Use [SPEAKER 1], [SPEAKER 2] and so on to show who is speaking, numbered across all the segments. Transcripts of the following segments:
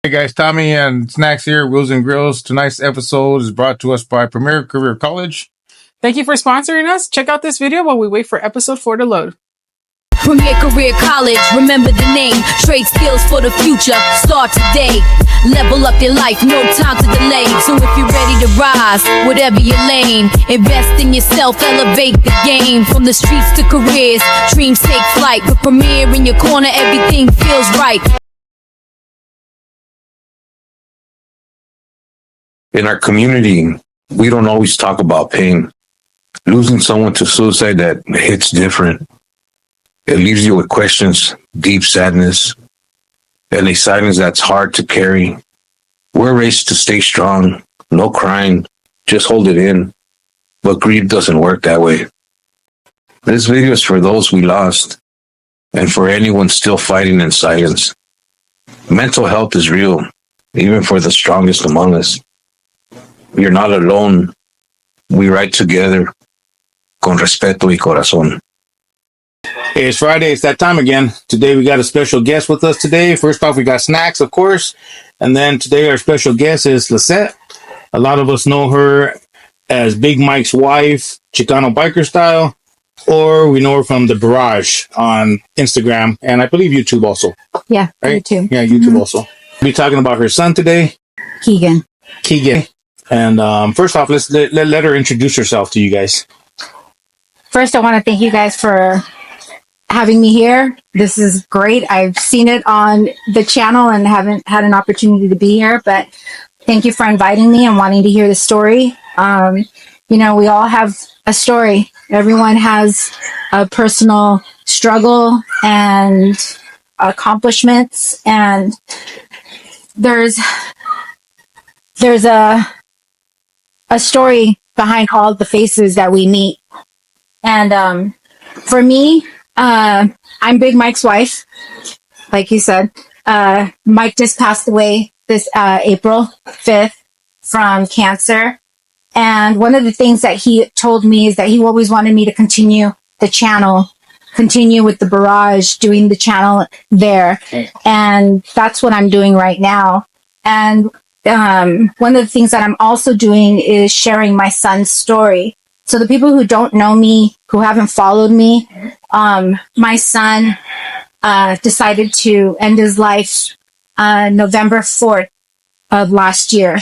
[SPEAKER 1] Hey guys, Tommy and Snacks here, Wheels and Grills. Tonight's episode is brought to us by Premier Career College.
[SPEAKER 2] Thank you for sponsoring us. Check out this video while we wait for episode 4 to load.
[SPEAKER 3] Premier Career College, remember the name. Trade skills for the future, start today. Level up your life, no time to delay. So if you're ready to rise, whatever your lane, invest in yourself, elevate the game. From the streets to careers, dreams take flight. With Premier in your corner, everything feels right.
[SPEAKER 4] In our community, we don't always talk about pain. Losing someone to suicide, that hits different. It leaves you with questions, deep sadness, and a silence that's hard to carry. We're raised to stay strong, no crying, just hold it in. But grief doesn't work that way. This video is for those we lost, and for anyone still fighting in silence. Mental health is real, even for the strongest among us. You're not alone. We ride together. Con respeto y corazón.
[SPEAKER 1] Hey, it's Friday. It's that time again. Today we got a special guest with us today. First off, we got Snacks, of course. And then today our special guest is Lisette. A lot of us know her as Big Mike's wife, Chicano biker style, or we know her from The Barrage on Instagram, and I believe YouTube also.
[SPEAKER 5] Yeah,
[SPEAKER 1] right?
[SPEAKER 5] YouTube.
[SPEAKER 1] Yeah, YouTube also. We'll be talking about her son today.
[SPEAKER 5] Keegan.
[SPEAKER 1] And first off, let's let her introduce herself to you guys.
[SPEAKER 5] First, I want to thank you guys for having me here. This is great. I've seen it on the channel and haven't had an opportunity to be here, but thank you for inviting me and wanting to hear the story. We all have a story. Everyone has a personal struggle and accomplishments, and there's a story behind all the faces that we meet. And for me, I'm Big Mike's wife, like you said. Mike just passed away this April 5th from cancer. And one of the things that he told me is that he always wanted me to continue the channel, continue with The Barrage, doing the channel there. And that's what I'm doing right now. And one of the things that I'm also doing is sharing my son's story. So the people who don't know me, who haven't followed me, my son decided to end his life November 4th of last year.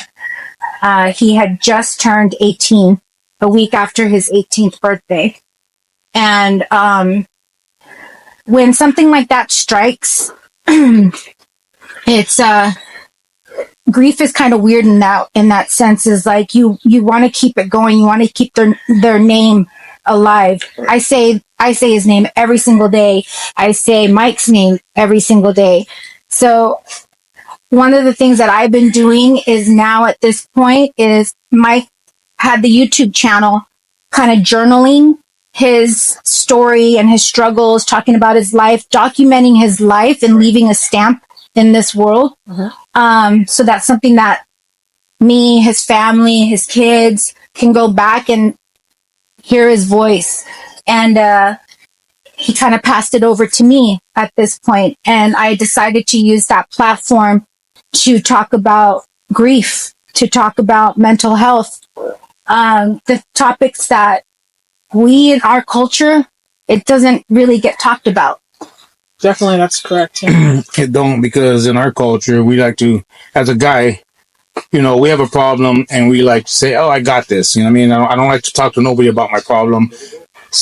[SPEAKER 5] He had just turned 18, a week after his 18th birthday. And when something like that strikes, it's grief is kind of weird in that sense. Is like you want to keep it going, you want to keep their name alive. I say his name every single day. I say Mike's name every single day. So one of the things that I've been doing is now at this point is Mike had the YouTube channel kind of journaling his story and his struggles, talking about his life, documenting his life and leaving a stamp in this world. So that's something that me, his family, his kids can go back and hear his voice. And he kind of passed it over to me at this point. And I decided to use that platform to talk about grief, to talk about mental health, the topics that we in our culture, it doesn't really get talked about.
[SPEAKER 2] Definitely, that's correct.
[SPEAKER 1] It don't, because in our culture, we like to, as a guy, we have a problem and we like to say, oh, I got this. I don't like to talk to nobody about my problem.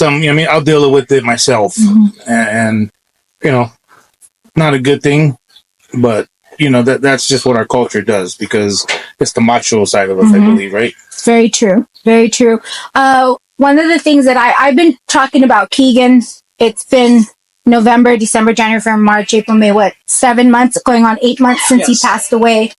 [SPEAKER 1] I'll deal with it myself. Mm-hmm. And not a good thing, but that's just what our culture does, because it's the macho side of us, mm-hmm. I believe, right?
[SPEAKER 5] Very true. Very true. One of the things that I've been talking about Keegan, it's been November, December, January, February, March, April, May, 7 months, going on 8 months since he passed away.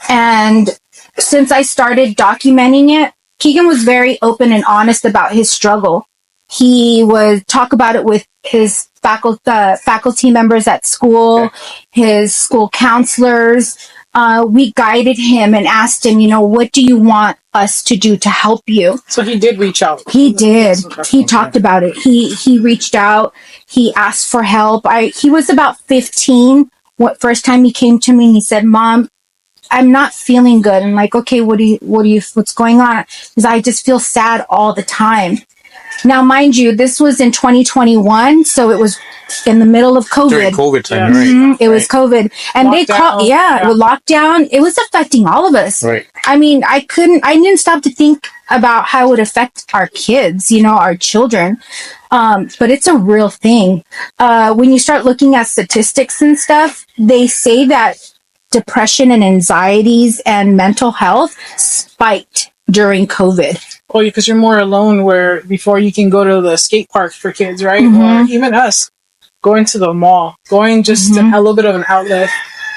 [SPEAKER 5] And since I started documenting it, Keegan was very open and honest about his struggle. He would talk about it with his faculty members at school, his school counselors. We guided him and asked him, what do you want us to do to help you?
[SPEAKER 2] So he did reach out.
[SPEAKER 5] He did. He talked about it. He reached out. He asked for help. He was about 15. First time he came to me and he said, Mom, I'm not feeling good. I'm like, okay, what's going on? Because I just feel sad all the time. Now, mind you, this was in 2021, so it was in the middle of COVID.
[SPEAKER 1] During COVID time,
[SPEAKER 5] Mhm,
[SPEAKER 1] right?
[SPEAKER 5] it was COVID, and they called, with lockdown. It was affecting all of us.
[SPEAKER 1] Right.
[SPEAKER 5] I mean, I didn't stop to think about how it would affect our kids, our children. But it's a real thing. When you start looking at statistics and stuff, they say that depression and anxieties and mental health spiked during COVID.
[SPEAKER 2] Well, because you're more alone where before you can go to the skate park for kids, right?
[SPEAKER 5] Mhm.
[SPEAKER 2] Or even us going to the mall, going just to a little bit of an outlet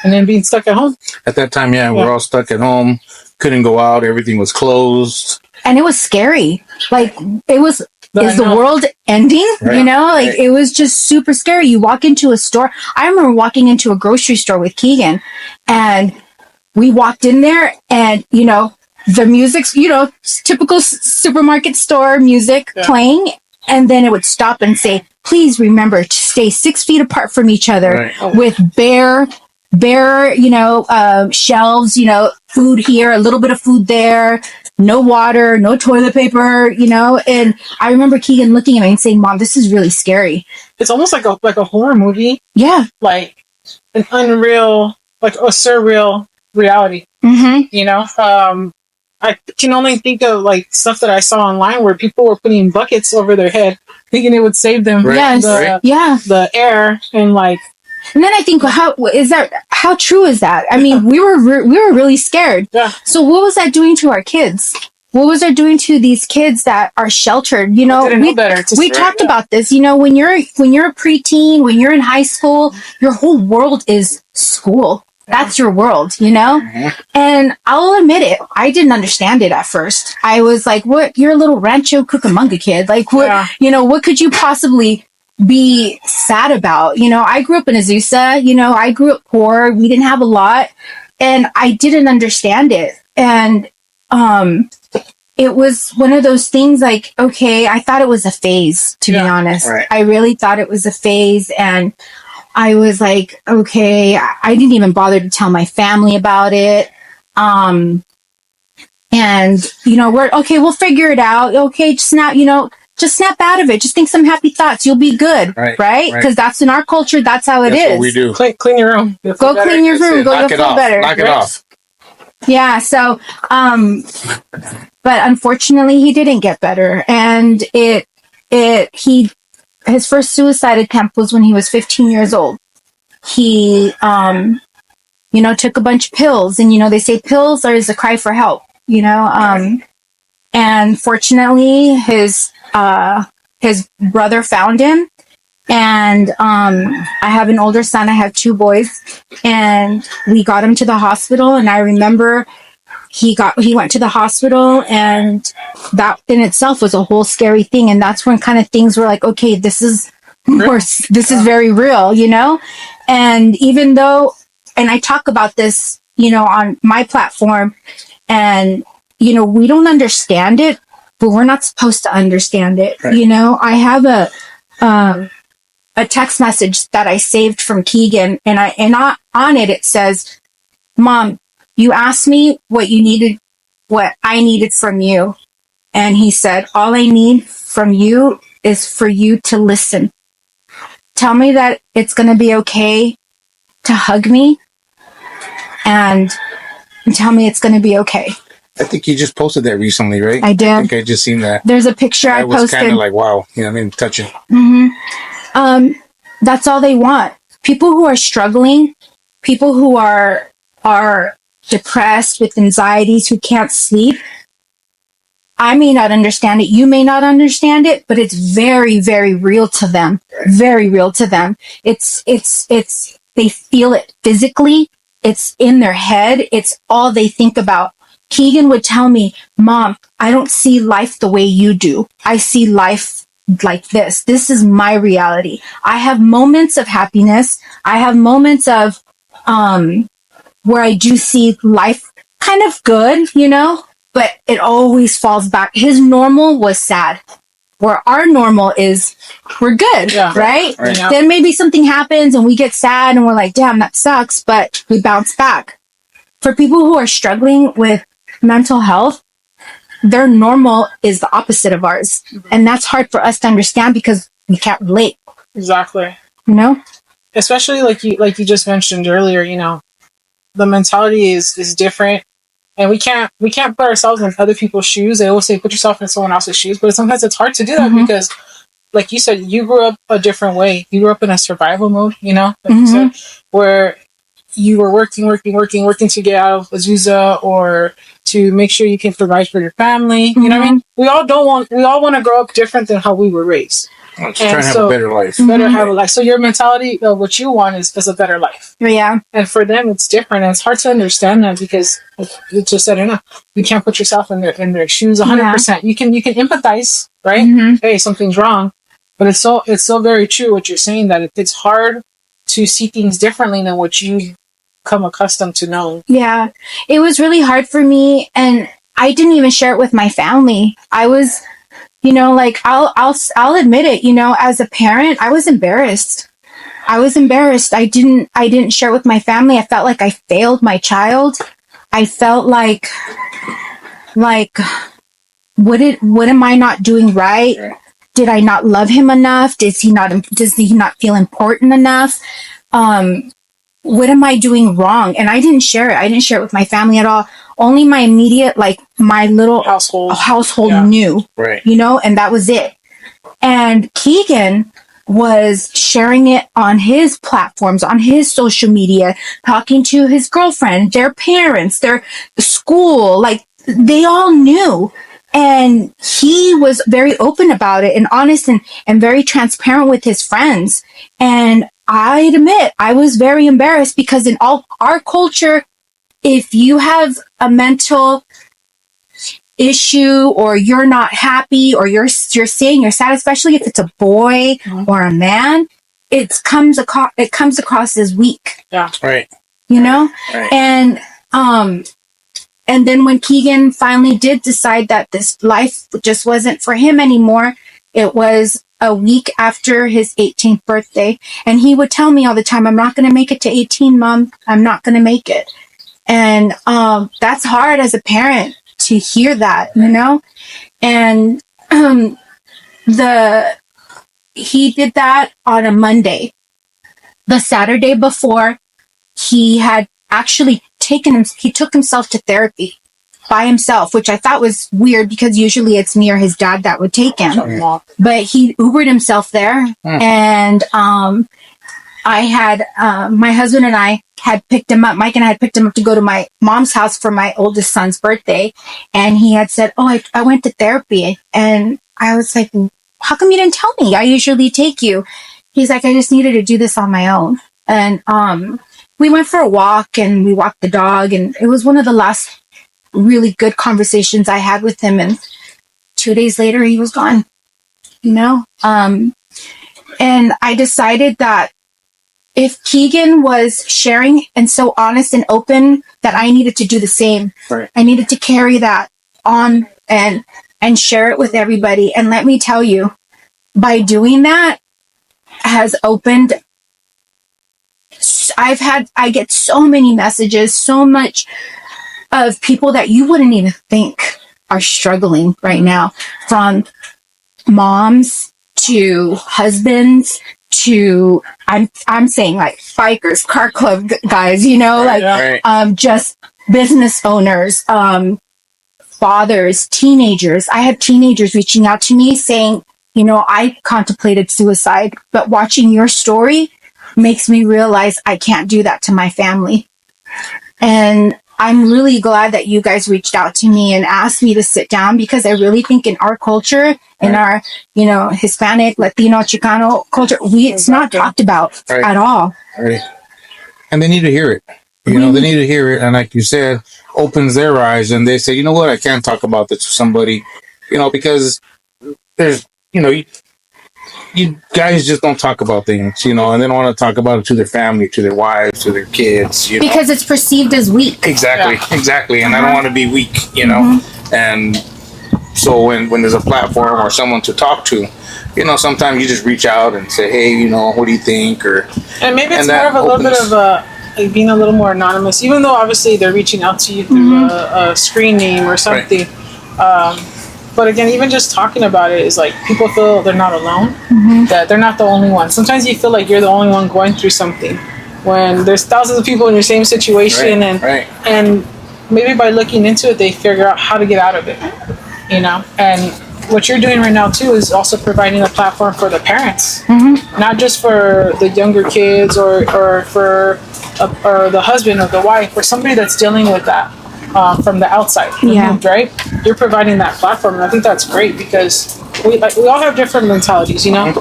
[SPEAKER 2] and then being stuck at home.
[SPEAKER 1] At that time, we're all stuck at home, couldn't go out, everything was closed.
[SPEAKER 5] And it was scary. Like, it was, is the world ending?
[SPEAKER 1] Right.
[SPEAKER 5] Like, it was just super scary. You walk into a store. I remember walking into a grocery store with Keegan, and we walked in there, and, the music's, typical supermarket store music playing, and then it would stop and say, please remember to stay 6 feet apart from each other with bare, shelves, food here, a little bit of food there, no water, no toilet paper, and I remember Keegan looking at me and saying, Mom, this is really scary.
[SPEAKER 2] It's almost like a horror movie.
[SPEAKER 5] Yeah.
[SPEAKER 2] Like an unreal, like a surreal reality.
[SPEAKER 5] Mm-hmm.
[SPEAKER 2] I can only think of like stuff that I saw online where people were putting buckets over their head thinking it would save them.
[SPEAKER 1] Right.
[SPEAKER 5] Yes.
[SPEAKER 2] The air and like.
[SPEAKER 5] And then I think, how true is that? I mean, we were really scared.
[SPEAKER 2] Yeah.
[SPEAKER 5] So what was that doing to our kids? What was that doing to these kids that are sheltered? We talked about this. When you're a preteen, when you're in high school, your whole world is school. That's your world,
[SPEAKER 1] Mm-hmm.
[SPEAKER 5] And I'll admit it. I didn't understand it at first. I was like, what? You're a little Rancho Cucamonga kid. Like, what, what could you possibly be sad about? I grew up in Azusa. I grew up poor. We didn't have a lot, and I didn't understand it. And, it was one of those things like, okay, I thought it was a phase, to be honest.
[SPEAKER 1] Right.
[SPEAKER 5] I really thought it was a phase, and I was like, okay, I didn't even bother to tell my family about it. And, we'll figure it out. Okay, just snap out of it. Just think some happy thoughts. You'll be good. Right? Because that's in our culture. That's how it is.
[SPEAKER 1] What we do.
[SPEAKER 2] Clean your room.
[SPEAKER 5] Go clean your room. Go feel better.
[SPEAKER 1] Knock it off.
[SPEAKER 5] Yeah. So, but unfortunately he didn't get better. And his first suicide attempt was when he was 15 years old. He, took a bunch of pills, and, they say pills is a cry for help, and fortunately his brother found him, and, I have an older son. I have 2 boys, and we got him to the hospital. And I remember he went to the hospital, and that in itself was a whole scary thing. And that's when kind of things were like, okay, this is very real, And even though, and I talk about this, on my platform, and, we don't understand it, but we're not supposed to understand it. Right. I have a text message that I saved from Keegan, and on it says, Mom, you asked me what I needed from you. And he said, all I need from you is for you to listen. Tell me that it's going to be okay to hug me, and tell me it's going to be okay.
[SPEAKER 1] I think you just posted that recently, right?
[SPEAKER 5] I did.
[SPEAKER 1] I think I just seen that.
[SPEAKER 5] There's a picture I posted.
[SPEAKER 1] was kind of like, wow. Touching.
[SPEAKER 5] Mm-hmm. That's all they want. People who are struggling, people who are depressed with anxieties, who can't sleep. I may not understand it. You may not understand it, but it's very, very real to them. Very real to them. It's, they feel it physically. It's in their head. It's all they think about. Keegan would tell me, Mom, I don't see life the way you do. I see life like this. This is my reality. I have moments of happiness. I have moments of, where I do see life kind of good, but it always falls back. His normal was sad, where our normal is we're good, right? Then maybe something happens and we get sad and we're like, damn, that sucks, but we bounce back. for people who are struggling with mental health, their normal is the opposite of ours. And that's hard for us to understand because we can't relate.
[SPEAKER 2] Exactly.
[SPEAKER 5] You know?
[SPEAKER 2] Especially like you just mentioned earlier, you know, the mentality is different. And we can't put ourselves in other people's shoes. They always say put yourself in someone else's shoes, but sometimes it's hard to do that because, like you said, you grew up a different way. You grew up in a survival mode, you know, like you said, where you were working to get out of Azusa or to make sure you can provide for your family. You know what I mean? We all want to grow up different than how we were raised.
[SPEAKER 1] Just trying to have a better life.
[SPEAKER 2] Better have a life. So your mentality of what you want is a better life.
[SPEAKER 5] Yeah.
[SPEAKER 2] And for them, it's different. And it's hard to understand that because it's just said enough. You can't put yourself in their shoes 100%. Yeah. You can empathize, right? Hey, something's wrong. But it's so very true what you're saying, that it's hard to see things differently than what you come accustomed to knowing.
[SPEAKER 5] Yeah. It was really hard for me, and I didn't even share it with my family. I was, you know, like I'll admit it, you know, as a parent, I was embarrassed. I didn't share it with my family. I felt like I failed my child. I felt like what am I not doing right? Did I not love him enough? Does he not feel important enough? What am I doing wrong? And I didn't share it. I didn't share it with my family at all. Only my immediate, like my little household knew, right? You know, and that was it. And Keegan was sharing it on his platforms, on his social media, talking to his girlfriend, their parents, their school, like they all knew. And he was very open about it and honest and very transparent with his friends. And I admit, I was very embarrassed because in all our culture, if you have a mental issue or you're not happy or you're saying you're sad, especially if it's a boy or a man, it comes across as weak.
[SPEAKER 2] Yeah.
[SPEAKER 1] Right.
[SPEAKER 5] You know?
[SPEAKER 1] Right.
[SPEAKER 5] And then when Keegan finally did decide that this life just wasn't for him anymore, it was a week after his 18th birthday. And he would tell me all the time, I'm not going to make it to 18, Mom. I'm not going to make it. And that's hard as a parent to hear that, you know? And he did that on a Monday. The Saturday before, he had actually he took himself to therapy by himself, which I thought was weird because usually it's me or his dad that would take him. But he Ubered himself there. And I had, my husband and I had picked him up. Mike and I had picked him up to go to my mom's house for my oldest son's birthday. And he had said, oh, I went to therapy. And I was like, how come you didn't tell me? I usually take you. He's like, I just needed to do this on my own. And we went for a walk and we walked the dog. And it was one of the last really good conversations I had with him. And 2 days later, he was gone, you know? And I decided that if Keegan was sharing and so honest and open, that I needed to do the same.
[SPEAKER 1] Right.
[SPEAKER 5] I needed to carry that on and share it with everybody. And let me tell you, by doing that has opened, I get so many messages, so much of people that you wouldn't even think are struggling right now, from moms to husbands to I'm saying like bikers, car club guys, you know, just business owners, fathers, teenagers. I had teenagers reaching out to me saying, you know, I contemplated suicide, but watching your story makes me realize I can't do that to my family. And I'm really glad that you guys reached out to me and asked me to sit down, because I really think in our culture, in our, you know, Hispanic, Latino, Chicano culture, it's not talked about at all.
[SPEAKER 1] Right. And they need to hear it. You know, they need to hear it. And like you said, opens their eyes and they say, you know what, I can't talk about this to somebody, you know, because there's, you know, you guys just don't talk about things, you know, and they don't want to talk about it to their family, to their wives, to their kids, you know.
[SPEAKER 5] Because it's perceived as weak.
[SPEAKER 1] Exactly. And I don't want to be weak, you know. And so when there's a platform or someone to talk to, you know, sometimes you just reach out and say, hey, you know, what do you think? And
[SPEAKER 2] maybe it's more of a little bit of like being a little more anonymous, even though obviously they're reaching out to you through a screen name or something. But again, even just talking about it is like people feel they're not alone, that they're not the only one. Sometimes you feel like you're the only one going through something when there's thousands of people in your same situation, and maybe by looking into it, they figure out how to get out of it, you know. And what you're doing right now too is also providing a platform for the parents, not just for the younger kids or for or the husband or the wife or somebody that's dealing with that. From the outside, removed, right? You're providing that platform, and I think that's great because we all have different mentalities, you know.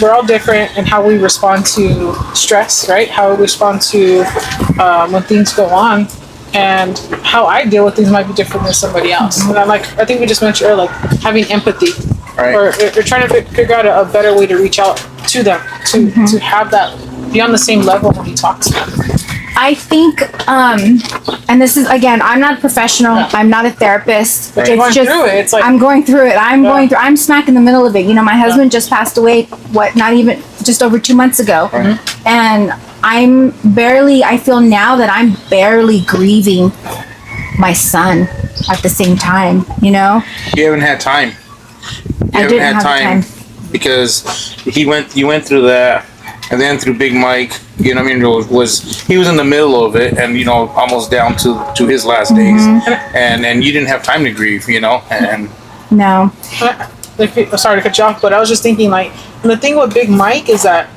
[SPEAKER 2] We're all different in how we respond to stress, right? How we respond to when things go on, and how I deal with things might be different than somebody else. And I think we just mentioned earlier, like having empathy, or trying to figure out a better way to reach out to them to have that be on the same level when you talk to them.
[SPEAKER 5] I think, and this is, again, I'm not a professional. I'm not a therapist.
[SPEAKER 2] But you're going through it. It's like,
[SPEAKER 5] I'm going through it. I'm smack in the middle of it. You know, my husband just passed away, not even, just over 2 months ago. And I feel now that I'm barely grieving my son at the same time, you know?
[SPEAKER 1] You haven't had time.
[SPEAKER 5] I didn't have time.
[SPEAKER 1] Because you went through that. And then through Big Mike, you know what I mean, he was in the middle of it, and, you know, almost down to his last days. And you didn't have time to grieve, you know, and...
[SPEAKER 5] No.
[SPEAKER 2] Sorry to cut you off, but I was just thinking, like, the thing with Big Mike is that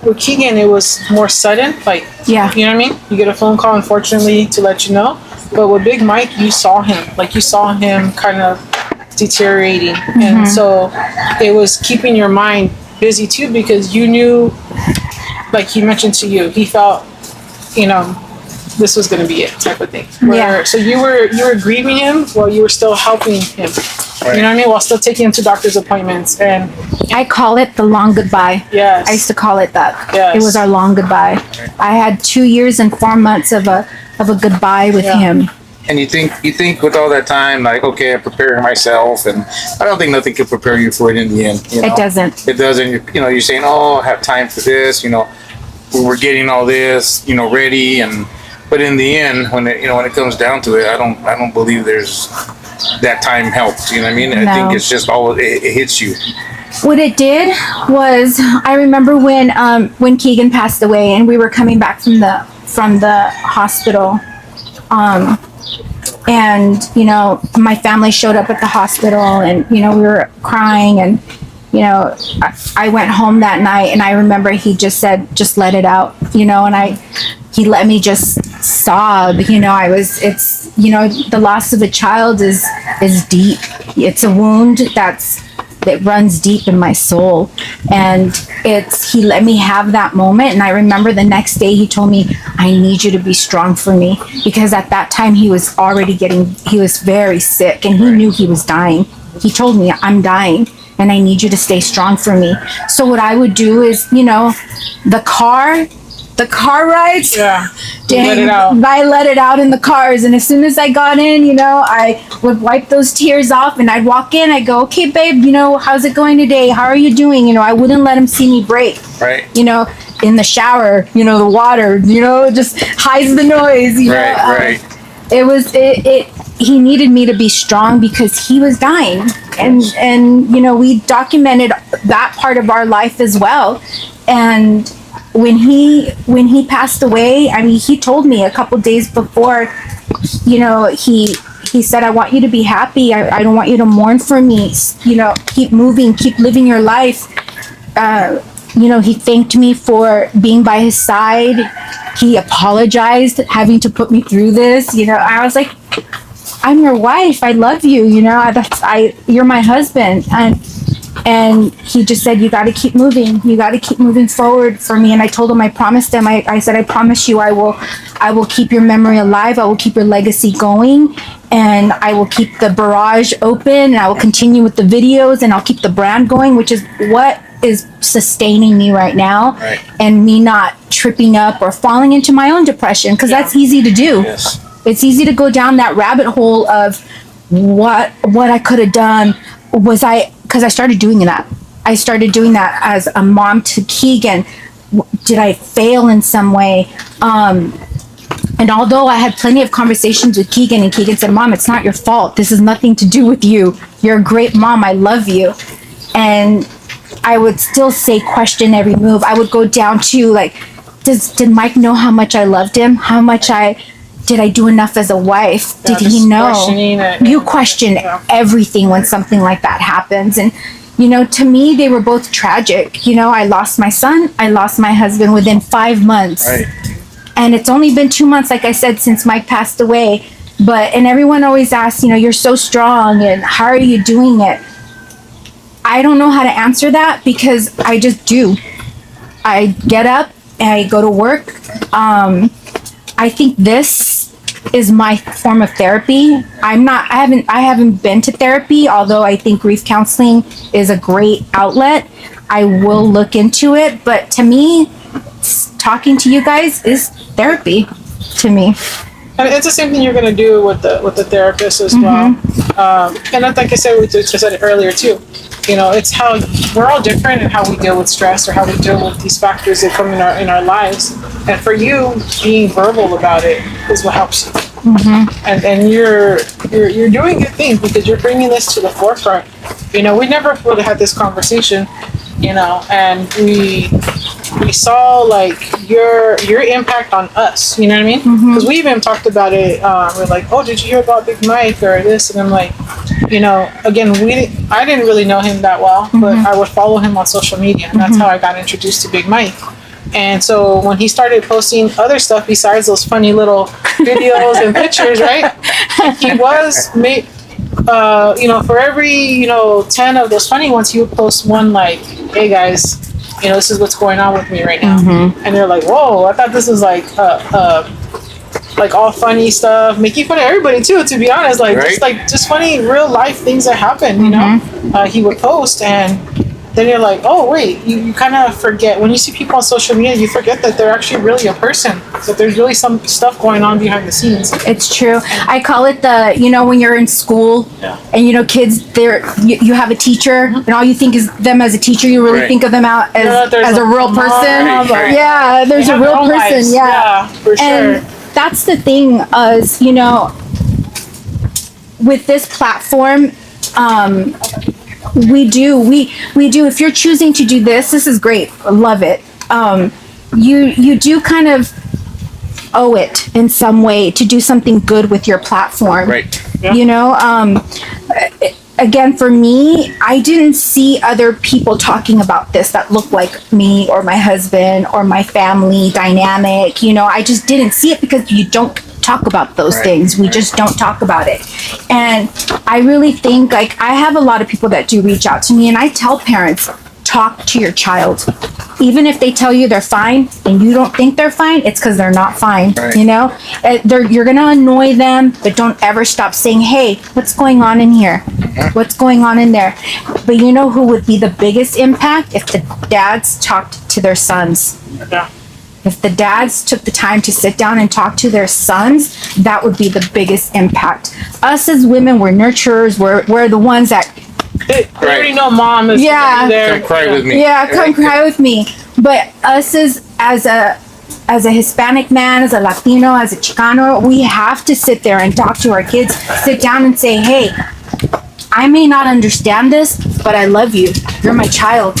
[SPEAKER 2] with Keegan, it was more sudden, like, you know what I mean? You get a phone call, unfortunately, to let you know. But with Big Mike, you saw him kind of deteriorating. And so it was keeping your mind busy too, because you knew, like he mentioned to you, he felt, you know, this was going to be it, type of thing. So you were grieving him while you were still helping him. You know what I mean? While still taking him to doctor's appointments. And
[SPEAKER 5] I call it the long goodbye.
[SPEAKER 2] Yes.
[SPEAKER 5] I used to call it that.
[SPEAKER 2] Yes.
[SPEAKER 5] It was our long goodbye. I had 2 years and 4 months of a goodbye with him.
[SPEAKER 1] And you think with all that time, like, okay, I'm preparing myself, and I don't think nothing can prepare you for it in the end. You know?
[SPEAKER 5] It doesn't.
[SPEAKER 1] It doesn't. You know, you're saying, oh, I have time for this. You know, we're getting all this, you know, ready, but in the end, when it comes down to it, I don't believe there's that time helped. You know what I mean? No. I think it's just it hits you.
[SPEAKER 5] What it did was, I remember when Keegan passed away, and we were coming back from the hospital. And, you know, my family showed up at the hospital, and, you know, we were crying, and, you know, I went home that night, and I remember he just said, just let it out, you know, and he let me just sob, you know. It's, you know, the loss of a child is deep. It's a wound that runs deep in my soul, and he let me have that moment. And I remember the next day he told me, I need you to be strong for me, because at that time he was very sick, and he knew he was dying. He told me, I'm dying, and I need you to stay strong for me. So what I would do is, you know, the car rides.
[SPEAKER 2] Yeah.
[SPEAKER 5] Dang,
[SPEAKER 2] let it out.
[SPEAKER 5] I let it out in the cars, and as soon as I got in, you know, I would wipe those tears off, and I'd walk in. I'd go, okay, babe, you know, how's it going today? How are you doing? You know, I wouldn't let him see me break.
[SPEAKER 1] Right.
[SPEAKER 5] You know, in the shower, you know, the water, you know, just hides the noise. You know?
[SPEAKER 1] Right.
[SPEAKER 5] He needed me to be strong because he was dying, and you know, we documented that part of our life as well. And when he passed away, I mean, he told me a couple days before, you know, he said, I want you to be happy. I don't want you to mourn for me. You know, keep moving, keep living your life. You know, he thanked me for being by his side. He apologized having to put me through this. You know, I was like, I'm your wife. I love you. You know, you're my husband. And he just said, you got to keep moving. You got to keep moving forward for me. And I told him, I promised him, I said, I promise you, I will keep your memory alive. I will keep your legacy going. And I will keep the barrage open. And I will continue with the videos. And I'll keep the brand going, which is what is sustaining me right now.
[SPEAKER 1] Right.
[SPEAKER 5] And me not tripping up or falling into my own depression. Because that's easy to do.
[SPEAKER 1] Yes.
[SPEAKER 5] It's easy to go down that rabbit hole of what I could have done. Because I started doing that. I started doing that as a mom to Keegan. did I fail in some way? And although I had plenty of conversations with Keegan, and Keegan said, Mom, it's not your fault. This has nothing to do with you. You're a great mom. I love you. And I would still say question every move. I would go down to like, did Mike know how much I loved him? Did I do enough as a wife? Did he know? You question everything when something like that happens. And, to me, they were both tragic. I lost my son. I lost my husband within 5 months.
[SPEAKER 1] Right.
[SPEAKER 5] And it's only been 2 months, like I said, since Mike passed away. And everyone always asks, you're so strong and how are you doing it? I don't know how to answer that because I just do. I get up and I go to work. I think this is my form of therapy. I haven't been to therapy, although I think grief counseling is a great outlet. I will look into it, but to me, talking to you guys is therapy to me.
[SPEAKER 2] And it's the same thing you're going to do with the therapist as well. And like I said, we just said it earlier too. It's how we're all different in how we deal with stress or how we deal with these factors that come in our lives. And for you, being verbal about it is what helps you. And you're doing good things because you're bringing this to the forefront. We never really had this conversation. And we saw like your impact on us, you know what I mean? Because we even talked about it. We're like, oh, did you hear about Big Mike or this? And I'm like, again, I didn't really know him that well, but I would follow him on social media, and that's how I got introduced to Big Mike. And so when he started posting other stuff besides those funny little videos and pictures, right? He was made. For every 10 of those funny ones, he would post one like, hey guys, this is what's going on with me right now. And they're like, whoa, I thought this was like all funny stuff, making fun of everybody too, to be honest, just funny real life things that happen. He would post, and then you're like, oh wait, you kind of forget when you see people on social media, you forget that they're actually really a person, that there's really some stuff going on behind the scenes.
[SPEAKER 5] It's true. I call it when you're in school and kids, you have a teacher and all you think is them as a teacher, you really think of them out as a real person. Yeah, there's a real person. Yeah, for sure. And that's the thing is, with this platform, we do. If you're choosing to do this is great. I love it. You do kind of owe it in some way to do something good with your platform.
[SPEAKER 1] Right.
[SPEAKER 5] Yeah. Again, for me, I didn't see other people talking about this that looked like me or my husband or my family dynamic. I just didn't see it because you don't talk about those things. We just don't talk about it. And I really think like I have a lot of people that do reach out to me, and I tell parents, talk to your child. Even if they tell you they're fine and you don't think they're fine, it's because they're not fine. You're gonna annoy them, but don't ever stop saying, hey, what's going on in here? What's going on in there? But who would be the biggest impact? If the dads talked to their sons. If the dads took the time to sit down and talk to their sons, that would be the biggest impact. Us as women, we're nurturers. We're the ones that
[SPEAKER 2] they already know mom is there.
[SPEAKER 1] Come cry with me.
[SPEAKER 5] Yeah, come cry with me. But us as a Hispanic man, as a Latino, as a Chicano, we have to sit there and talk to our kids. Sit down and say, hey, I may not understand this, but I love you. You're my child.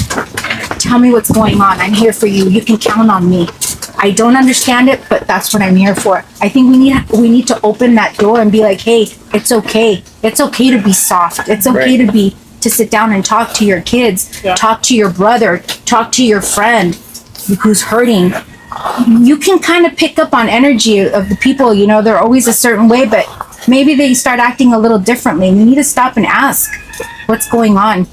[SPEAKER 5] Tell me what's going on. I'm here for you. You can count on me. I don't understand it, but that's what I'm here for. I think we need to open that door and be like, hey, it's okay. It's okay to be soft. It's okay to sit down and talk to your kids, talk to your brother, talk to your friend who's hurting. You can kind of pick up on energy of the people, they're always a certain way, but maybe they start acting a little differently. You need to stop and ask what's going on.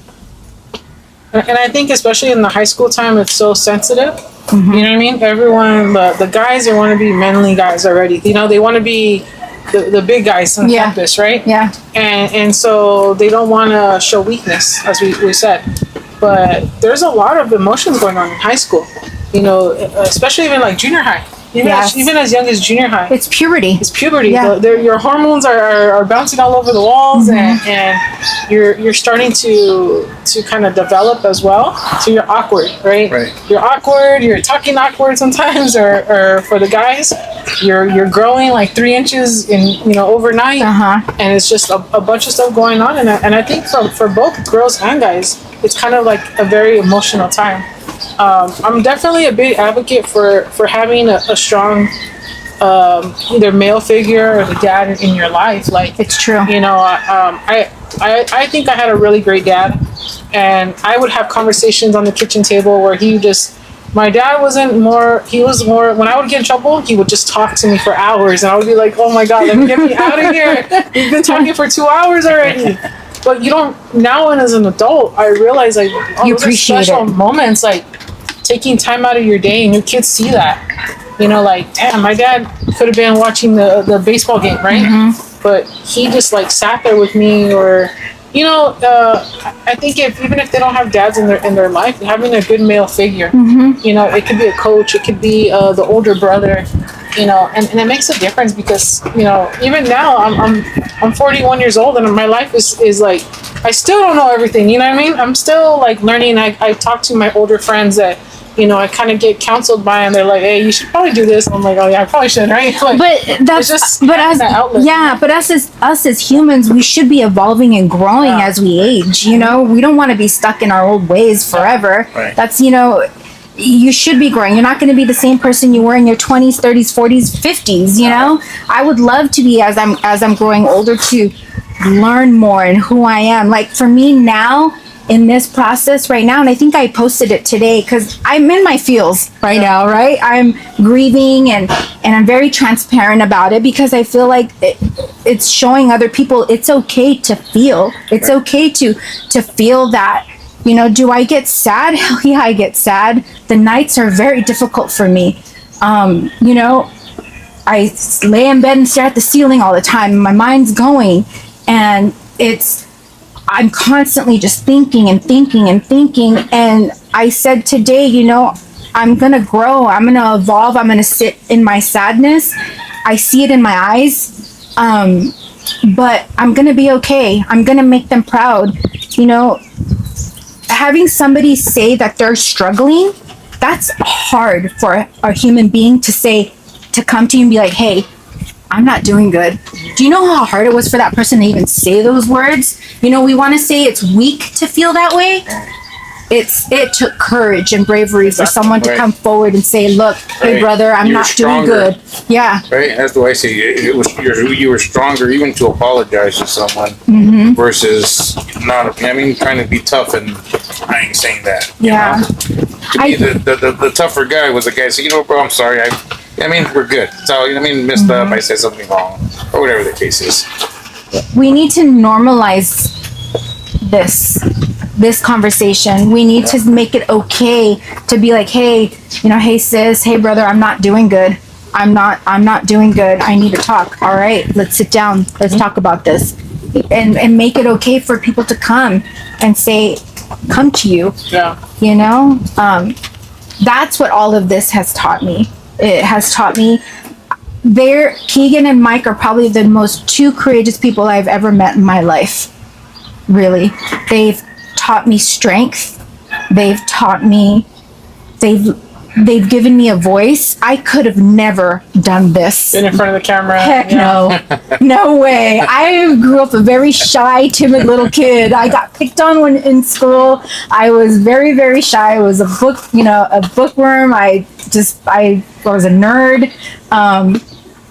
[SPEAKER 2] And I think especially in the high school time, it's so sensitive. You know what I mean? Everyone, the guys, they want to be manly guys already. They want to be the big guys on campus, right? Yeah. And so they don't want to show weakness, as we said. But there's a lot of emotions going on in high school. Especially even like junior high. even as young as junior high.
[SPEAKER 5] It's puberty.
[SPEAKER 2] It's puberty.
[SPEAKER 5] Yeah.
[SPEAKER 2] Your hormones are bouncing all over the walls, and you're starting to kind of develop as well. So you're awkward, right? You're awkward. You're talking awkward sometimes, or for the guys, you're growing like 3 inches in overnight, and it's just a bunch of stuff going on. And I think for both girls and guys, it's kind of like a very emotional time. I'm definitely a big advocate for having a strong either male figure or the dad in your life. Like,
[SPEAKER 5] it's true.
[SPEAKER 2] I think I had a really great dad, and I would have conversations on the kitchen table where my dad he was more, when I would get in trouble, he would just talk to me for hours, and I would be like, oh my God, let me get me out of here. We've been talking for 2 hours already. But now and as an adult, I realize like,
[SPEAKER 5] you appreciate
[SPEAKER 2] special moments, like taking time out of your day, and your kids see that. Like, damn, my dad could have been watching the baseball game, right? But he just like sat there with me, or I think even if they don't have dads in their life, having a good male figure, it could be a coach, it could be the older brother, and it makes a difference, because even now I'm 41 years old, and my life is like, I still don't know everything. You know what I mean? I'm still like learning. I talk to my older friends that I kind of get counseled by, and they're like, hey, you should probably do this. I'm like, oh yeah, I probably should, right? Like,
[SPEAKER 5] but that's
[SPEAKER 2] just
[SPEAKER 5] us as humans, we should be evolving and growing as we age. We don't want to be stuck in our old ways forever.
[SPEAKER 1] Right.
[SPEAKER 5] That's you should be growing. You're not going to be the same person you were in your 20s, 30s, 40s, 50s. I would love to be, as I'm growing older, to learn more in who I am. Like, for me now, in this process right now, and I think I posted it today because I'm in my feels right now, right? I'm grieving, and I'm very transparent about it, because I feel like it's showing other people it's okay to feel. It's okay to feel that. Do I get sad? Hell yeah, I get sad. The nights are very difficult for me. I lay in bed and stare at the ceiling all the time. My mind's going, and I'm constantly just thinking and thinking and thinking. And I said today, I'm going to grow. I'm going to evolve. I'm going to sit in my sadness. I see it in my eyes. But I'm going to be okay. I'm going to make them proud. Having somebody say that they're struggling, that's hard for a human being to come to you and be like, hey, I'm not doing good. Do you know how hard it was for that person to even say those words? We want to say it's weak to feel that way. It took courage and bravery for someone to come forward and say, look, hey brother, I'm not doing good. Yeah.
[SPEAKER 1] Right. That's the way I say it. You were stronger even to apologize to someone versus not. Trying to be tough, and I ain't saying that.
[SPEAKER 5] Yeah.
[SPEAKER 1] To me, the tougher guy was the guy saying, bro, I'm sorry. We're good. So, messed up. I said something wrong, or whatever the case is.
[SPEAKER 5] We need to normalize this conversation. We need to make it okay to be like, hey, hey sis, hey brother, I'm not doing good. I'm not doing good. I need to talk. All right, let's sit down. Let's talk about this, and make it okay for people to come and come to you.
[SPEAKER 2] Yeah.
[SPEAKER 5] That's what all of this has taught me. It has taught me Keegan and Mike are probably the most two courageous people I've ever met in my life. Really. They've taught me strength. They've given me a voice. I could have never done this.
[SPEAKER 2] Been in front of the camera.
[SPEAKER 5] Heck no. No way. I grew up a very shy, timid little kid. I got picked on when in school. I was very, very shy. I was a bookworm. I was a nerd.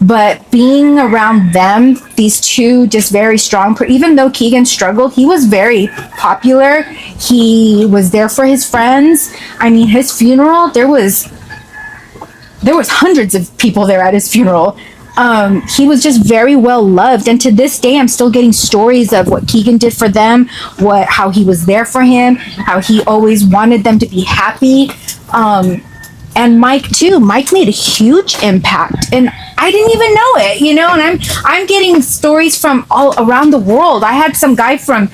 [SPEAKER 5] But being around them, these two just very strong, even though Keegan struggled, he was very popular. He was there for his friends. His funeral, there was hundreds of people there at his funeral. He was just very well loved. And to this day, I'm still getting stories of what Keegan did for them, how he was there for him, how he always wanted them to be happy. And Mike too. Mike made a huge impact, and I didn't even know it, And I'm getting stories from all around the world. I had some guy from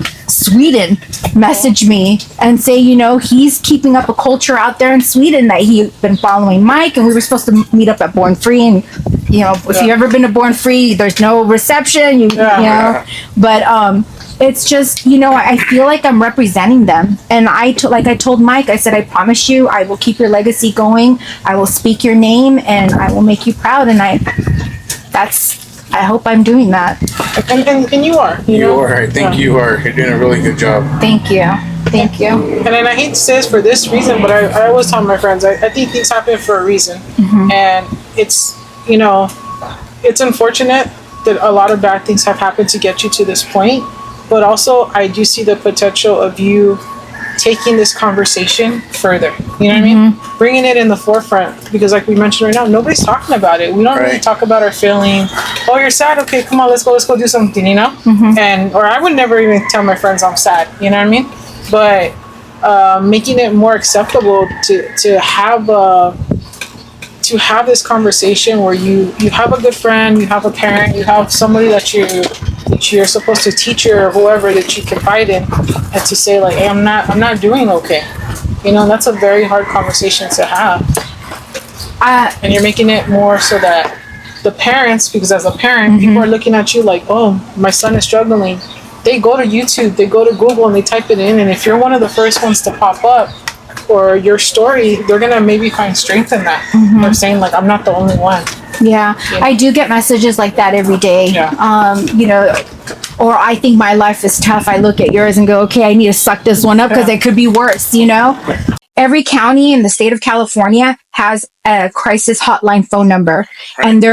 [SPEAKER 5] Sweden message me and say, he's keeping up a culture out there in Sweden that he's been following Mike, and we were supposed to meet up at Born Free, and if you've ever been to Born Free, there's no reception, but it's just, I feel like I'm representing them. And I told Mike, I said, I promise you, I will keep your legacy going. I will speak your name and I will make you proud. And I hope I'm doing that.
[SPEAKER 2] And you are.
[SPEAKER 1] You are. I think you are. You're doing a really good job.
[SPEAKER 5] Thank you. Thank you.
[SPEAKER 2] And then I hate to say this for this reason, but I always tell my friends, I think things happen for a reason. Mm-hmm. And it's, it's unfortunate that a lot of bad things have happened to get you to this point. But also, I do see the potential of you taking this conversation further. You know what I mean? Bringing it in the forefront. Because like we mentioned right now, nobody's talking about it. We don't really talk about our feeling. Oh, you're sad? Okay, come on, let's go do something, And, or I would never even tell my friends I'm sad. You know what I mean? But making it more acceptable to have this conversation where you have a good friend, you have a parent, you have somebody that you're supposed to teach or whoever that you confide in, and to say like, hey, I'm not doing okay. That's a very hard conversation to have. And you're making it more so that the parents, because as a parent, people are looking at you like, oh, my son is struggling. They go to YouTube, they go to Google, and they type it in, and if you're one of the first ones to pop up, or your story, they're gonna maybe find strength in that. They're saying like, I'm not the only one.
[SPEAKER 5] Yeah, I do get messages like that every day. Or I think my life is tough. I look at yours and go, okay, I need to suck this one up because it could be worse. Every county in the state of California has a crisis hotline phone number, and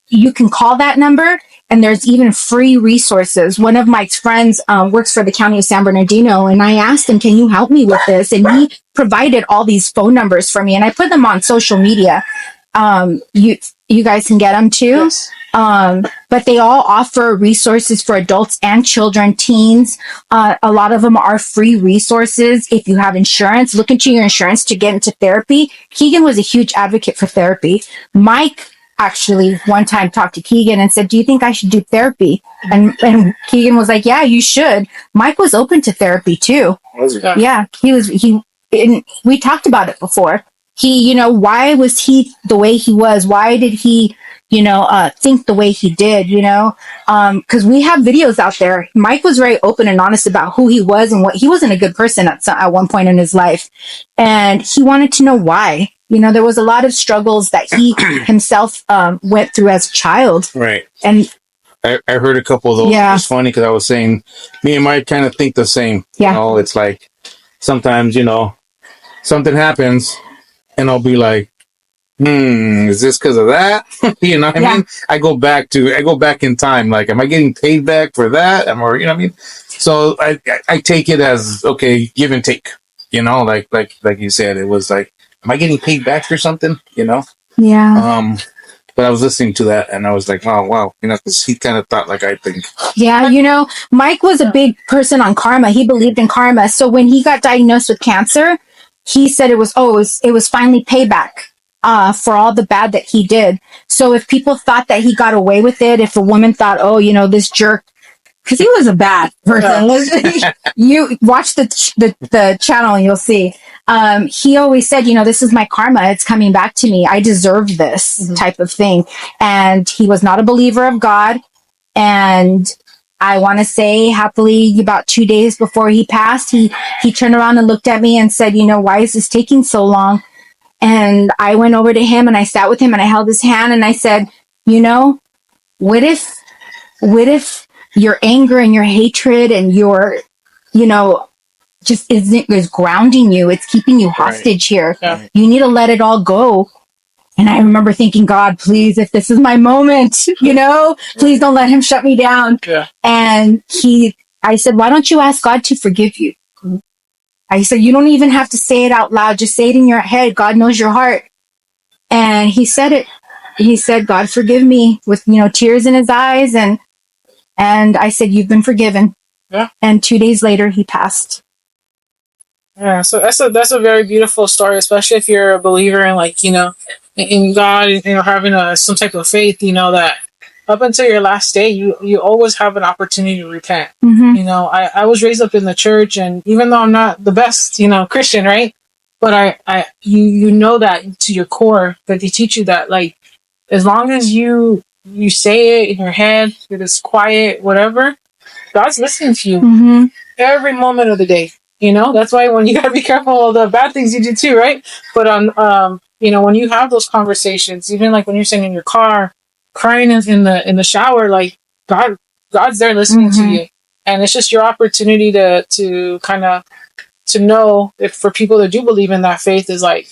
[SPEAKER 5] you can call that number. And there's even free resources. One of Mike's friends works for the county of San Bernardino, and I asked him, can you help me with this? And he provided all these phone numbers for me, and I put them on social media. You guys can get them too. Yes. But they all offer resources for adults and children, teens. A lot of them are free resources. If you have insurance, look into your insurance to get into therapy. Keegan was a huge advocate for therapy. Mike actually one time talked to Keegan and said, do you think I should do therapy? And Keegan was like, yeah, you should. Mike was open to therapy too. Yeah, we talked about it before. Why was he the way he was? Why did he, think the way he did, because we have videos out there. Mike was very open and honest about who he was and what he wasn't a good person at one point in his life. And he wanted to know why. There was a lot of struggles that he himself went through as a child. Right. And
[SPEAKER 1] I heard a couple of those. Yeah. It's funny because I was saying, me and Mike kind of think the same. Yeah. It's like sometimes, something happens and I'll be like, is this because of that? You know what I mean? I go back in time. Like, am I getting paid back for that? You know what I mean? So I take it as, okay, give and take, like you said, it was like, am I getting paid back for something? Yeah. But I was listening to that and I was like, oh, wow. Because he kind of thought like I think.
[SPEAKER 5] Yeah. Mike was a big person on karma. He believed in karma. So when he got diagnosed with cancer, he said it was finally payback for all the bad that he did. So if people thought that he got away with it, if a woman thought, oh, this jerk, because he was a bad person. You watch the channel and you'll see. He always said, this is my karma. It's coming back to me. I deserve this type of thing. And he was not a believer of God. And I want to say happily about 2 days before he passed, he turned around and looked at me and said, why is this taking so long? And I went over to him and I sat with him and I held his hand and I said, what if your anger and your hatred and your, just is grounding you. It's keeping you hostage here. Yeah. You need to let it all go. And I remember thinking, God, please, if this is my moment, please don't let him shut me down. Yeah. And I said, why don't you ask God to forgive you? I said, you don't even have to say it out loud. Just say it in your head. God knows your heart. And he said it. He said, God, forgive me, with, tears in his eyes. And I said, you've been forgiven. Yeah. And 2 days later, he passed.
[SPEAKER 2] Yeah. So that's a very beautiful story, especially if you're a believer in in God, having some type of faith, that up until your last day, you always have an opportunity to repent.
[SPEAKER 5] Mm-hmm.
[SPEAKER 2] You know, I was raised up in the church, and even though I'm not the best, you know, Christian, right? But you know that to your core, that they teach you that, like, as long as you say it in your head, it is quiet, whatever, God's listening to you
[SPEAKER 5] Mm-hmm.
[SPEAKER 2] every moment of the day. You know, that's why when you gotta be careful of the bad things you do too, right? But you know, when you have those conversations, even like when you're sitting in your car, crying in the shower, like God's there listening to you, and it's just your opportunity to kind of to know, if for people that do believe in that faith, is like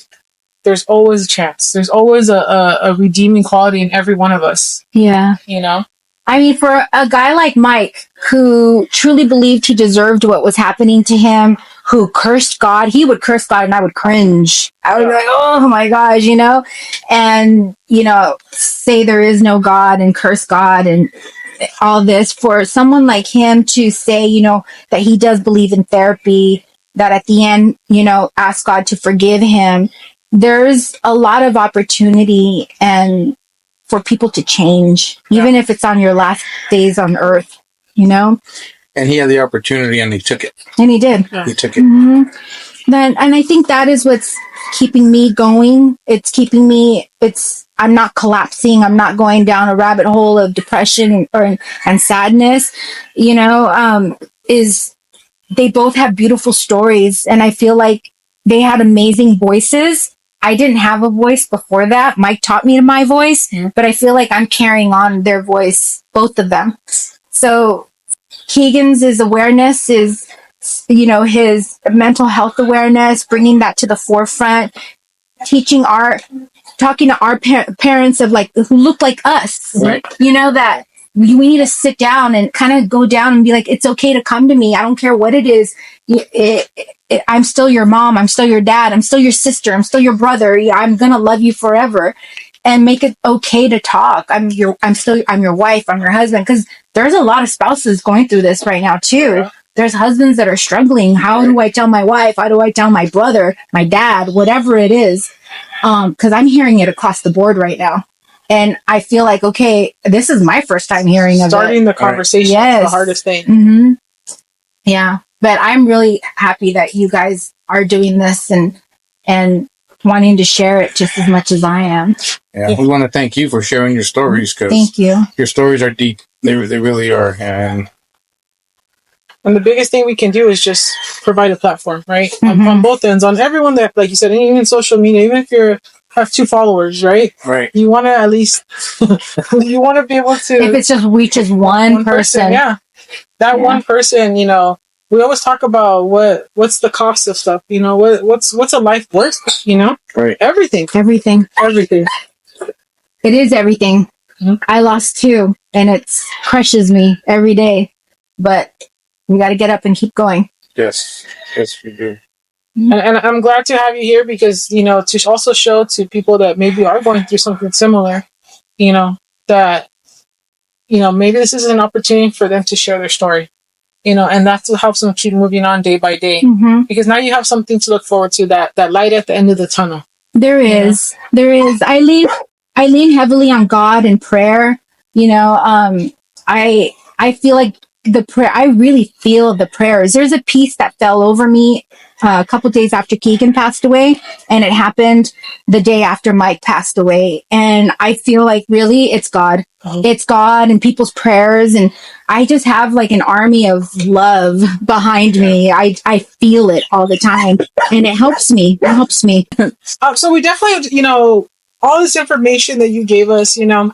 [SPEAKER 2] there's always a chance. There's always a redeeming quality in every one of us.
[SPEAKER 5] Yeah.
[SPEAKER 2] You know?
[SPEAKER 5] I mean, for a guy like Mike, who truly believed he deserved what was happening to him, who cursed God, he would curse God and I would cringe. I would be like, oh my gosh, you know? And, you know, say there is no God and curse God and all this. For someone like him to say, you know, that he does believe in therapy, that at the end, you know, ask God to forgive him. There's a lot of opportunity and for people to change, even if it's on your last days on earth, you know?
[SPEAKER 1] And he had the opportunity and he took it.
[SPEAKER 5] And he did.
[SPEAKER 1] He took it.
[SPEAKER 5] Mm-hmm. And I think that is what's keeping me going. It's keeping me, I'm not collapsing. I'm not going down a rabbit hole of depression and sadness, you know, is they both have beautiful stories. And I feel like they had amazing voices. I didn't have a voice before that. Mike taught me my voice, but I feel like I'm carrying on their voice, both of them. So Keegan's awareness is, you know, his mental health awareness, bringing that to the forefront, talking to our parents of like, who look like us,
[SPEAKER 1] right?
[SPEAKER 5] You know, that we need to sit down and kind of go down and be like, it's okay to come to me. I don't care what it is. I'm still your mom. I'm still your dad. I'm still your sister. I'm still your brother. I'm going to love you forever, and make it okay to talk. I'm your wife. I'm your husband. 'Cause there's a lot of spouses going through this right now too. Yeah. There's husbands that are struggling. How do I tell my wife? How do I tell my brother, my dad, whatever it is? 'Cause I'm hearing it across the board right now. And I feel like, okay, this is my first time hearing of it.
[SPEAKER 2] Starting the conversation is the hardest thing.
[SPEAKER 5] Mm-hmm. Yeah. But I'm really happy that you guys are doing this and wanting to share it just as much as I am.
[SPEAKER 1] Yeah, we want to thank you for sharing your stories, because
[SPEAKER 5] thank you.
[SPEAKER 1] Your stories are deep. They really are. And
[SPEAKER 2] the biggest thing we can do is just provide a platform, right? On both ends, on everyone that, like you said, even social media, even if you have 2 followers, right?
[SPEAKER 1] Right.
[SPEAKER 2] You want to at least, you want to be able to.
[SPEAKER 5] If it just reaches one person.
[SPEAKER 2] Yeah. That one person, you know, we always talk about what's the cost of stuff, you know, what's a life worth, you know?
[SPEAKER 1] Right.
[SPEAKER 2] Everything.
[SPEAKER 5] It is everything. Mm-hmm. I lost 2 and it crushes me every day, but we got to get up and keep going.
[SPEAKER 1] Yes, we do.
[SPEAKER 2] And I'm glad to have you here, because, you know, to also show to people that maybe are going through something similar, you know, that, you know, maybe this is an opportunity for them to share their story, you know, and that's what helps them keep moving on day by day, because now you have something to look forward to, that light at the end of the tunnel. There is.
[SPEAKER 5] I lean heavily on God and prayer. You know, I feel like I really feel the prayers. There's a peace that fell over me a couple days after Keegan passed away, and it happened the day after Mike passed away. And I feel like really it's God. It's God and people's prayers, and I just have like an army of love behind me. I feel it all the time, and it helps me.
[SPEAKER 2] So we definitely, you know, all this information that you gave us, you know,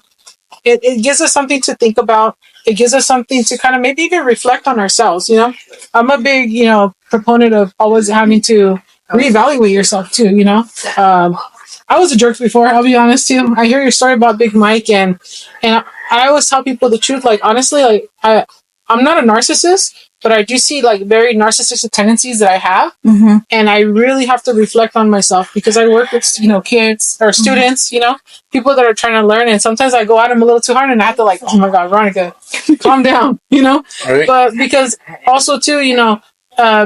[SPEAKER 2] it gives us something to think about. It gives us something to kind of maybe even reflect on ourselves, you know. I'm a big, you know, proponent of always having to reevaluate yourself too, you know. I was a jerk before, I'll be honest too. I hear your story about Big Mike, and I always tell people the truth. Like, honestly, like I'm not a narcissist, but I do see like very narcissistic tendencies that I have. And I really have to reflect on myself, because I work with, you know, kids or students, you know, people that are trying to learn. And sometimes I go at them a little too hard, and I have to like, oh my God, Veronica, calm down, you know. Right. But because also too, you know,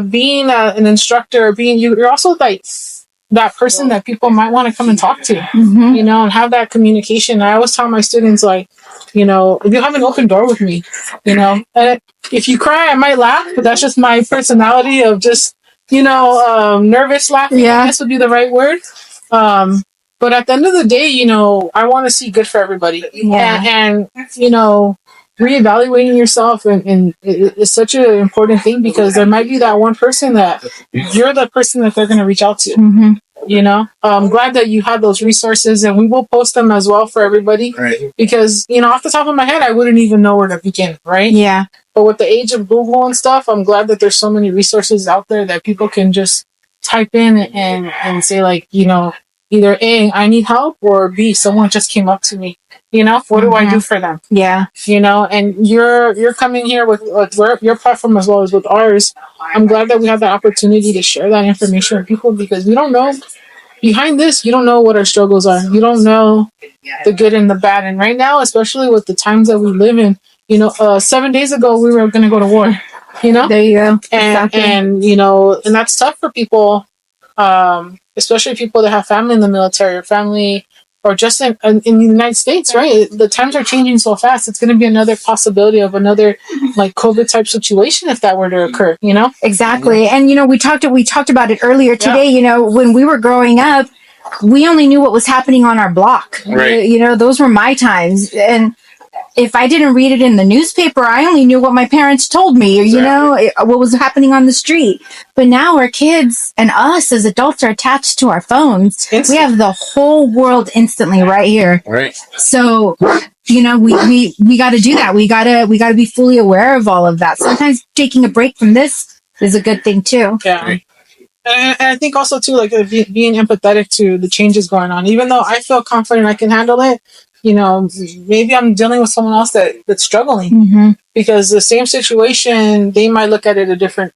[SPEAKER 2] being an instructor, you're also like that person that people might want to come and talk to,
[SPEAKER 5] Mm-hmm.
[SPEAKER 2] you know, and have that communication. I always tell my students, like, you know, if you have an open door with me, you know, and if you cry, I might laugh, but that's just my personality of just, you know, nervous laughing,
[SPEAKER 5] Yeah.
[SPEAKER 2] I guess would be the right word. But at the end of the day, you know, I want to see good for everybody.
[SPEAKER 5] Yeah.
[SPEAKER 2] And you know, reevaluating yourself and is such an important thing, because there might be that one person that you're the person that they're going to reach out to.
[SPEAKER 5] Mm-hmm.
[SPEAKER 2] You know, I'm glad that you have those resources, and we will post them as well for everybody.
[SPEAKER 1] Right.
[SPEAKER 2] Because, you know, off the top of my head, I wouldn't even know where to begin, right?
[SPEAKER 5] Yeah.
[SPEAKER 2] But with the age of Google and stuff, I'm glad that there's so many resources out there that people can just type in and say, like, you know, either A, I need help, or B, someone just came up to me. You know, what do I do for them?
[SPEAKER 5] Yeah.
[SPEAKER 2] You know, and you're coming here with your platform as well as with ours. I'm glad that we have the opportunity to share that information with people, because we don't know behind this. You don't know what our struggles are. You don't know the good and the bad. And right now, especially with the times that we live in, you know, 7 days ago we were going to go to war. You know,
[SPEAKER 5] There you go.
[SPEAKER 2] and
[SPEAKER 5] Exactly.
[SPEAKER 2] and you know, and that's tough for people, especially people that have family in the military or family, or just in the United States, right? The times are changing so fast. It's going to be another possibility of another like COVID type situation if that were to occur. You know,
[SPEAKER 5] Exactly. And, you know, we talked about it earlier today. You know, when we were growing up, we only knew what was happening on our block.
[SPEAKER 1] Right.
[SPEAKER 5] You know, those were my times. And if I didn't read it in the newspaper, I only knew what my parents told me, or, you know, what was happening on the street. But now our kids and us as adults are attached to our phones. We have the whole world instantly right here.
[SPEAKER 1] Right.
[SPEAKER 5] So, you know, we got to do that. We got to be fully aware of all of that. Sometimes taking a break from this is a good thing too.
[SPEAKER 2] yeah.
[SPEAKER 1] Right.
[SPEAKER 2] And I think also too, like being empathetic to the changes going on. Even though I feel confident I can handle it, you know, maybe I'm dealing with someone else that's struggling,
[SPEAKER 5] Mm-hmm.
[SPEAKER 2] because the same situation, they might look at it a different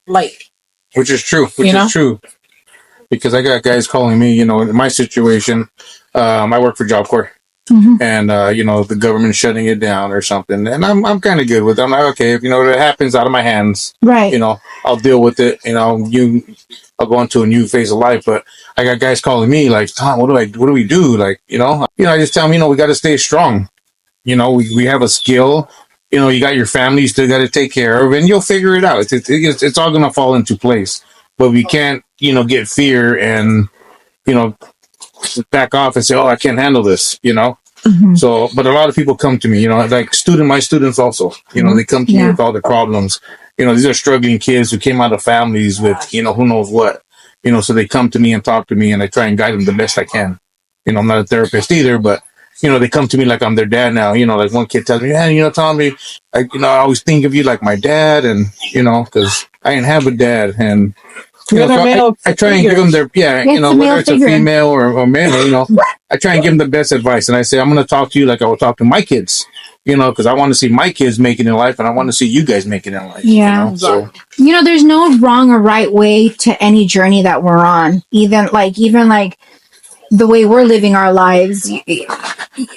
[SPEAKER 2] light.
[SPEAKER 1] Which is true.
[SPEAKER 2] You know?
[SPEAKER 1] True. Because I got guys calling me, you know, in my situation, I work for Job Corps.
[SPEAKER 5] Mm-hmm.
[SPEAKER 1] And you know, the government shutting it down or something, and I'm kind of good with it. I'm like, okay, if you know that happens out of my hands,
[SPEAKER 5] Right.
[SPEAKER 1] you know, I'll deal with it. You know, I'll go into a new phase of life. But I got guys calling me like, Tom, what do we do? Like, you know, I just tell them, you know, we got to stay strong. You know, we have a skill. You know, you got your family, you still got to take care of, and you'll figure it out. It's all gonna fall into place. But we can't, you know, get fear and, you know, back off and say, oh, I can't handle this, you know?
[SPEAKER 5] Mm-hmm.
[SPEAKER 1] So, but a lot of people come to me, you know, like my students also, you know, they come to me with all the problems. You know, these are struggling kids who came out of families with, you know, who knows what, you know, so they come to me and talk to me, and I try and guide them the best I can. You know, I'm not a therapist either, but, you know, they come to me like I'm their dad now. You know, like one kid tells me, yeah, you know, Tommy, I always think of you like my dad, and, you know, because I didn't have a dad, and, you know, so I try and give them their, you know, whether it's a female or male, you know, I try and give them the best advice. And I say, I'm going to talk to you like I would talk to my kids, you know, because I want to see my kids make it in life, and I want to see you guys make it in life.
[SPEAKER 5] Yeah.
[SPEAKER 1] You know? So,
[SPEAKER 5] you know, there's no wrong or right way to any journey that we're on. Even like the way we're living our lives. I'm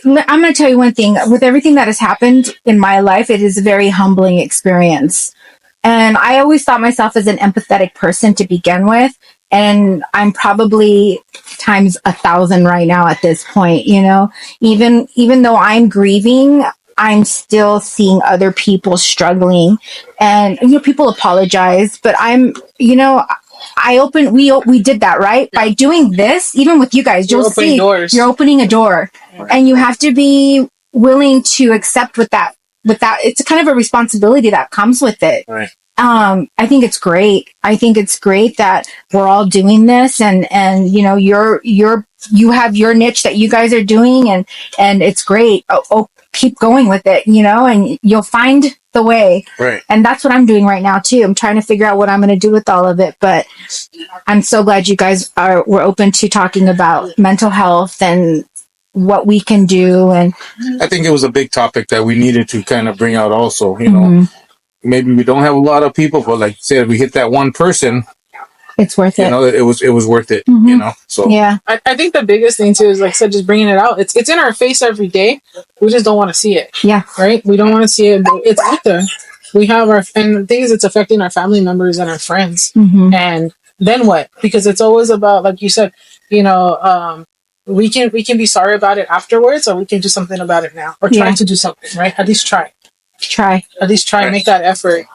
[SPEAKER 5] going to tell you one thing. With everything that has happened in my life, it is a very humbling experience. And I always thought myself as an empathetic person to begin with. And I'm probably times 1,000 right now at this point, you know, even though I'm grieving, I'm still seeing other people struggling, and, you know, people apologize, but I'm, you know, we did that, right? Yeah. By doing this, even with you guys, you'll see you're opening a door, and you have to be willing to accept with that, it's kind of a responsibility that comes with it.
[SPEAKER 1] right.
[SPEAKER 5] I think it's great. I think it's great that we're all doing this, and you know, you have your niche that you guys are doing, and it's great. Keep going with it, you know, and you'll find the way.
[SPEAKER 1] Right.
[SPEAKER 5] And that's what I'm doing right now too. I'm trying to figure out what I'm going to do with all of it, but I'm so glad you guys were open to talking about mental health and what we can do. And
[SPEAKER 1] I think it was a big topic that we needed to kind of bring out also, you know. Maybe we don't have a lot of people, but like I said, we hit that one person,
[SPEAKER 5] it's worth it.
[SPEAKER 1] You know, it was worth it, you know. So
[SPEAKER 5] yeah,
[SPEAKER 2] I think the biggest thing too is, like I said, just bringing it out. It's in our face every day. We just don't want to see it.
[SPEAKER 5] Yeah.
[SPEAKER 2] Right? We don't want to see it, but it's out there. We have and the thing is, it's affecting our family members and our friends. And then what? Because it's always about, like you said, we can be sorry about it afterwards, or we can do something about it now, or try to do something, right? At least try. At least try and make that effort.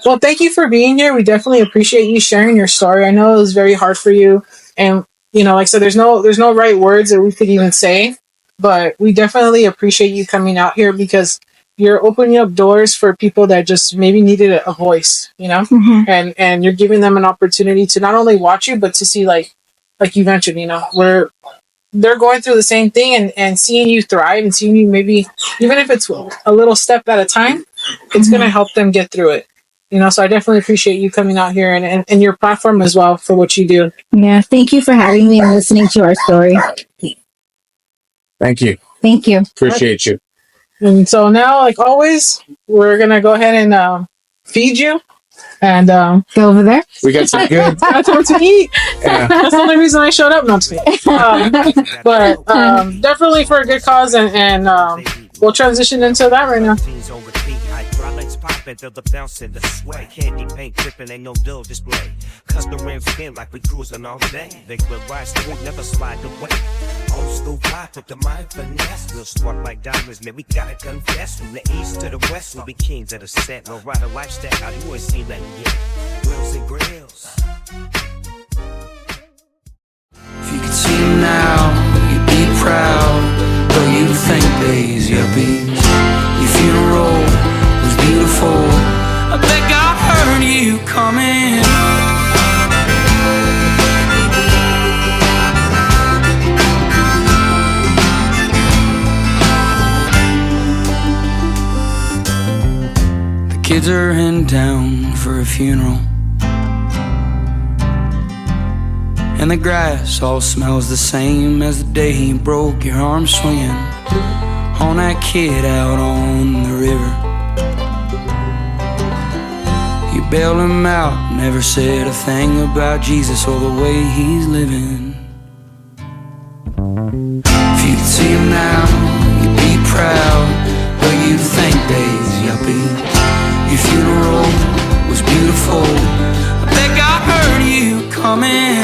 [SPEAKER 2] Well, thank you for being here. We definitely appreciate you sharing your story. I know it was very hard for you, and like I said, there's no right words that we could even say, but we definitely appreciate you coming out here because you're opening up doors for people that just maybe needed a voice, and you're giving them an opportunity to not only watch you, but to see, like you mentioned, where they're going through the same thing, and seeing you thrive and seeing you, maybe even if it's a little step at a time, it's going to help them get through it. So I definitely appreciate you coming out here and your platform as well for what you do.
[SPEAKER 5] Yeah, thank you for having me and listening to our story.
[SPEAKER 1] Thank you.
[SPEAKER 5] Thank you.
[SPEAKER 1] Appreciate you.
[SPEAKER 2] And so now, like always, we're going to go ahead and feed you. And
[SPEAKER 5] go over there.
[SPEAKER 1] We got some good.
[SPEAKER 2] Got something to eat.
[SPEAKER 1] Yeah.
[SPEAKER 2] That's the only reason I showed up. Not to me. But definitely for a good cause, and we'll transition into that right now. Poppin', feel the bounce in the sway. Candy paint drippin', ain't no dull display. Custom rims spin like we cruising all day. They will rise through, never slide away. Old school fly, took the mind finesse. We'll spark like diamonds, man, we gotta confess. From the east to the west, we'll be kings of the set. No rider lifestyle, you ain't seen nothing yet. Wheels and grills.
[SPEAKER 6] If you could see him now, you'd be proud. But you think days, yuppies. Your funeral was beautiful. I bet God heard you coming. The kids are in town for a funeral, and the grass all smells the same as the day you broke your arm swinging on that kid out on the river. You bailed him out, never said a thing about Jesus or the way he's living. If you could see him now, you'd be proud, but you'd think days, yuppie. Your funeral was beautiful. I bet God heard you coming.